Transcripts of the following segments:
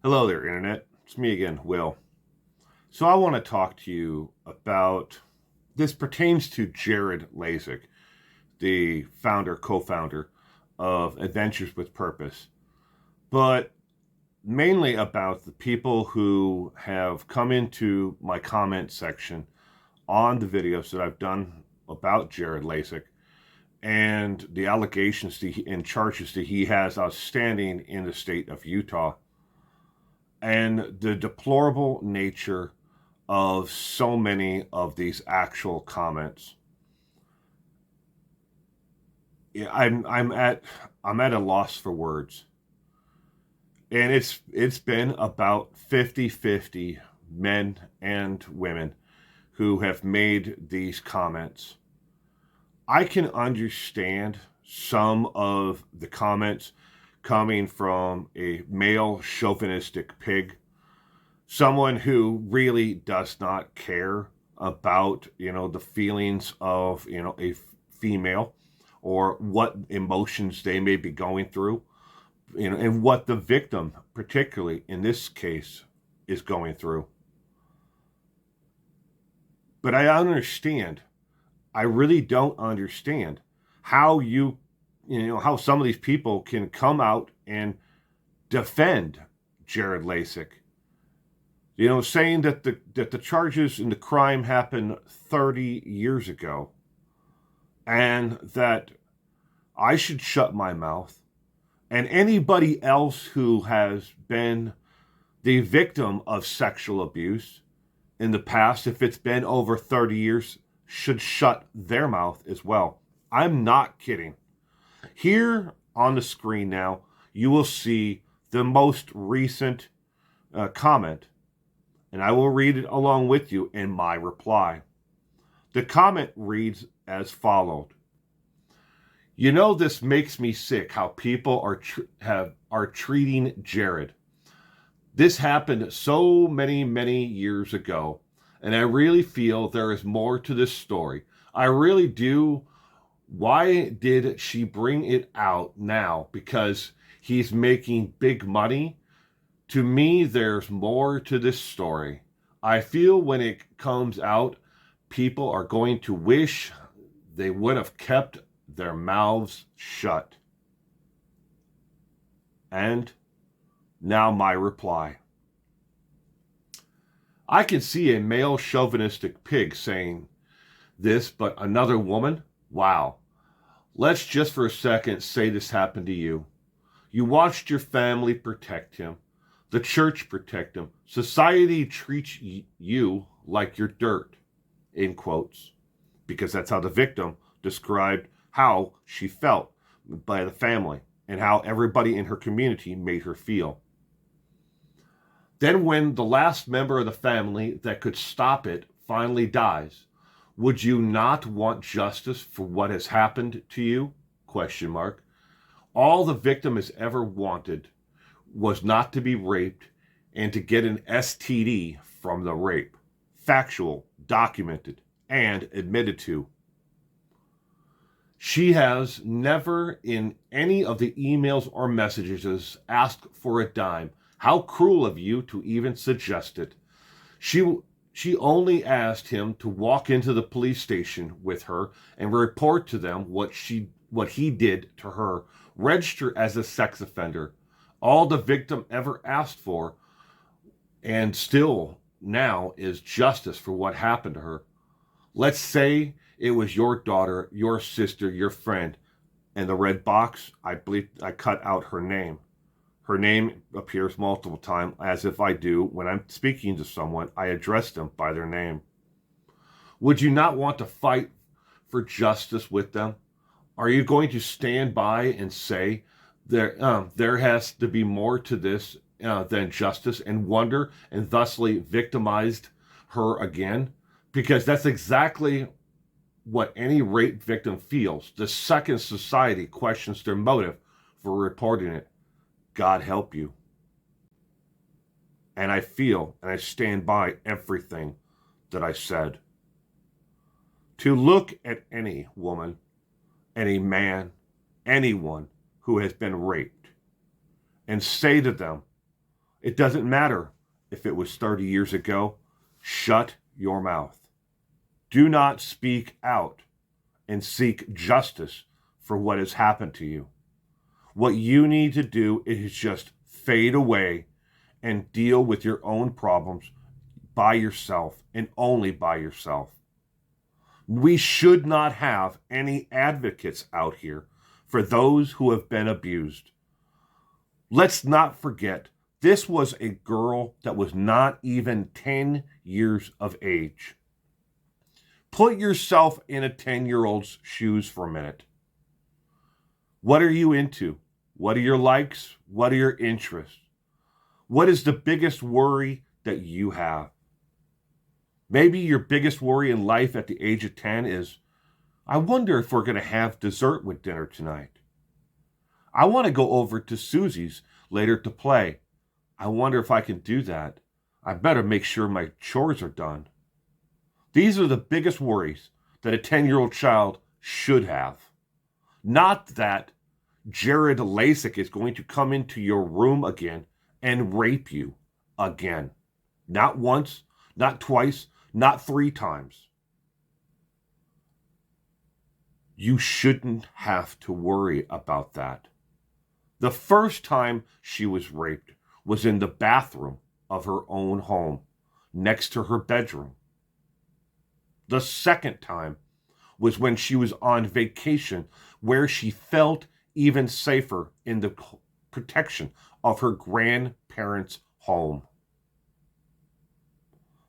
Hello there, Internet. It's me again, Will. So I want to talk to you about this pertains to Jared Leisek, the co-founder of Adventures with Purpose, but mainly about the people who have come into my comment section on the videos that I've done about Jared Leisek and the allegations and charges that he has outstanding in the state of Utah, and the deplorable nature of so many of these actual comments. I'm at a loss for words. And it's been about 50-50 men and women who have made these comments. I can understand some of the comments coming from a male chauvinistic pig, someone who really does not care about, the feelings of, a female or what emotions they may be going through, and what the victim, particularly in this case, is going through. But I really don't understand how how some of these people can come out and defend Jared Leisek, saying that the charges and the crime happened 30 years ago, and that I should shut my mouth, and anybody else who has been the victim of sexual abuse in the past, if it's been over 30 years, should shut their mouth as well. I'm not kidding. Here on the screen now, you will see the most recent comment, and I will read it along with you in my reply. The comment reads as followed. This makes me sick how people are treating Jared. This happened so many years ago, and I really feel there is more to this story. I really do. Why did she bring it out now? Because he's making big money? To me, there's more to this story. I feel when it comes out, people are going to wish they would have kept their mouths shut. And now my reply. I can see a male chauvinistic pig saying this, but another woman? Wow. Let's just for a second say this happened to you. You watched your family protect him. The church protect him. Society treats you like you're dirt, in quotes, because that's how the victim described how she felt by the family and how everybody in her community made her feel. Then when the last member of the family that could stop it finally dies, would you not want justice for what has happened to you? ? All the victim has ever wanted was not to be raped and to get an STD from the rape. Factual, documented, and admitted to. She has never in any of the emails or messages asked for a dime. How cruel of you to even suggest it. She only asked him to walk into the police station with her and report to them what he did to her, register as a sex offender. All the victim ever asked for, and still now, is justice for what happened to her. Let's say it was your daughter, your sister, your friend. In the red box, I believe I cut out her name. Her name appears multiple times, as if I do when I'm speaking to someone, I address them by their name. Would you not want to fight for justice with them? Are you going to stand by and say there has to be more to this than justice, and wonder and thusly victimized her again? Because that's exactly what any rape victim feels the second society questions their motive for reporting it. God help you. And I feel and I stand by everything that I said. To look at any woman, any man, anyone who has been raped and say to them, It doesn't matter if it was 30 years ago. Shut your mouth. Do not speak out and seek justice for what has happened to you. What you need to do is just fade away and deal with your own problems by yourself and only by yourself. We should not have any advocates out here for those who have been abused. Let's not forget, this was a girl that was not even 10 years of age. Put yourself in a 10-year-old's shoes for a minute. What are you into? What are your likes? What are your interests? What is the biggest worry that you have? Maybe your biggest worry in life at the age of 10 is, I wonder if we're going to have dessert with dinner tonight. I want to go over to Susie's later to play. I wonder if I can do that. I better make sure my chores are done. These are the biggest worries that a 10-year-old child should have. Not that Jared Leisek is going to come into your room again and rape you again. Not once, not twice, not 3 times. You shouldn't have to worry about that. The first time she was raped was in the bathroom of her own home, next to her bedroom. The second time was when she was on vacation, where she felt even safer in the protection of her grandparents' home.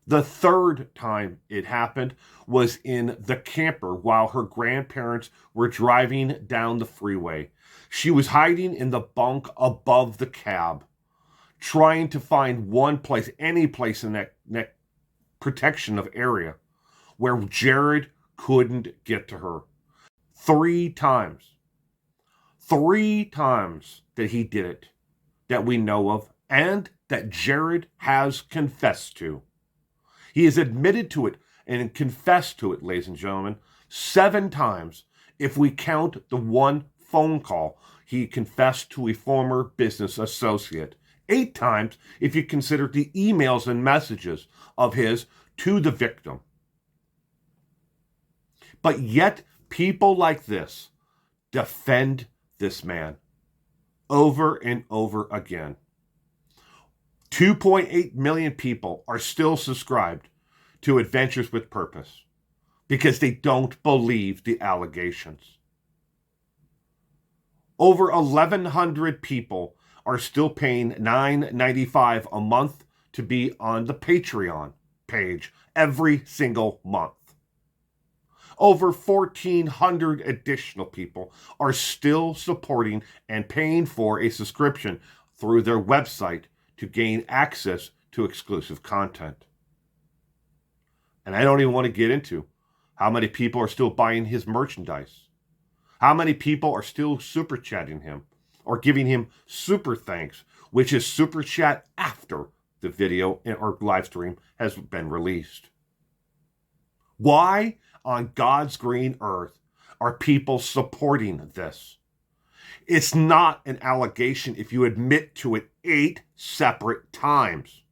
The third time it happened was in the camper while her grandparents were driving down the freeway. She was hiding in the bunk above the cab, trying to find one place, any place in that protection of area where Jared couldn't get to her. 3 times. 3 times that he did it, that we know of, and that Jared has confessed to. He has admitted to it and confessed to it, ladies and gentlemen, 7 times if we count the one phone call he confessed to a former business associate. 8 times if you consider the emails and messages of his to the victim. But yet, people like this defend this man over and over again. 2.8 million people are still subscribed to Adventures with Purpose because they don't believe the allegations. Over 1,100 people are still paying $9.95 a month to be on the Patreon page every single month. Over 1,400 additional people are still supporting and paying for a subscription through their website to gain access to exclusive content. And I don't even want to get into how many people are still buying his merchandise. How many people are still super chatting him or giving him super thanks, which is super chat after the video or live stream has been released. Why on God's green earth are people supporting this? It's not an allegation if you admit to it 8 separate times.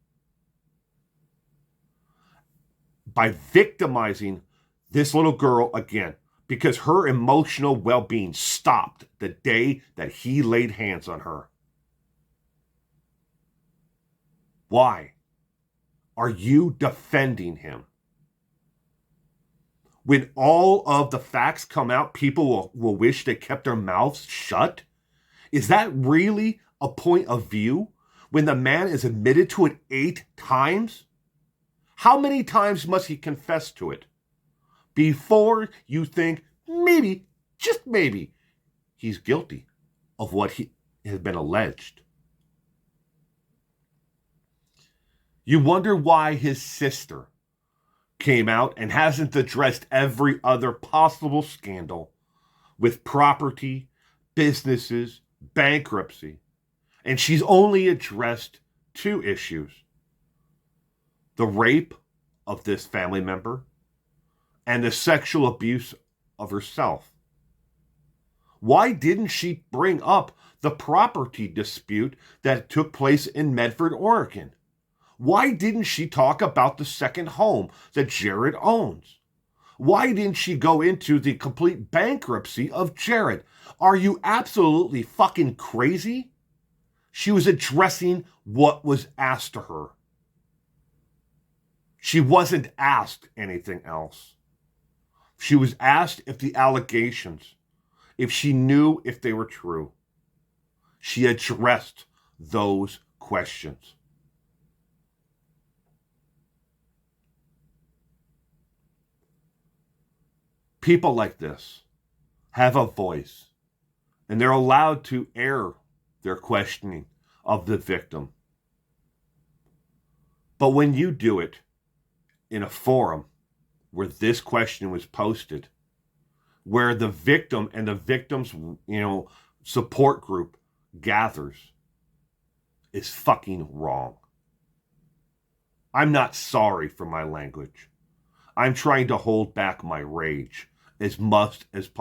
By victimizing this little girl again, because her emotional well-being stopped the day that he laid hands on her. Why are you defending him? When all of the facts come out, people will wish they kept their mouths shut? Is that really a point of view when the man is admitted to it 8 times? How many times must he confess to it before you think maybe, just maybe, he's guilty of what he has been alleged? You wonder why his sister came out and hasn't addressed every other possible scandal with property, businesses, bankruptcy. And she's only addressed 2 issues. The rape of this family member and the sexual abuse of herself. Why didn't she bring up the property dispute that took place in Medford, Oregon? Why didn't she talk about the second home that Jared owns? Why didn't she go into the complete bankruptcy of Jared? Are you absolutely fucking crazy? She was addressing what was asked to her. She wasn't asked anything else. She was asked if the allegations, if she knew if they were true. She addressed those questions. People like this have a voice, and they're allowed to air their questioning of the victim. But when you do it in a forum where this question was posted, where the victim and the victim's, support group gathers, is fucking wrong. I'm not sorry for my language. I'm trying to hold back my rage as much as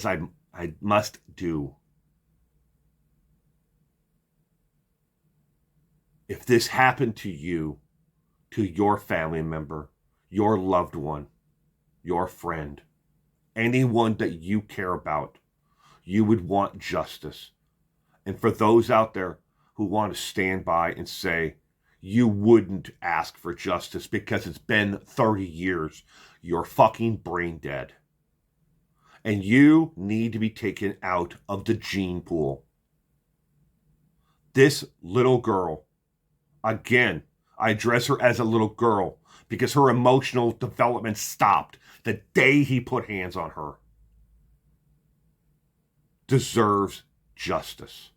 I must do. If this happened to you, to your family member, your loved one, your friend, anyone that you care about, you would want justice. And for those out there who want to stand by and say, you wouldn't ask for justice because it's been 30 years, you're fucking brain dead. And you need to be taken out of the gene pool. This little girl, again, I address her as a little girl because her emotional development stopped the day he put hands on her, deserves justice.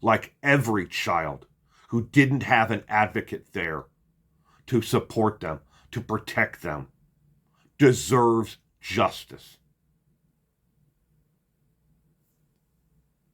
Like every child who didn't have an advocate there to support them, to protect them, deserves justice.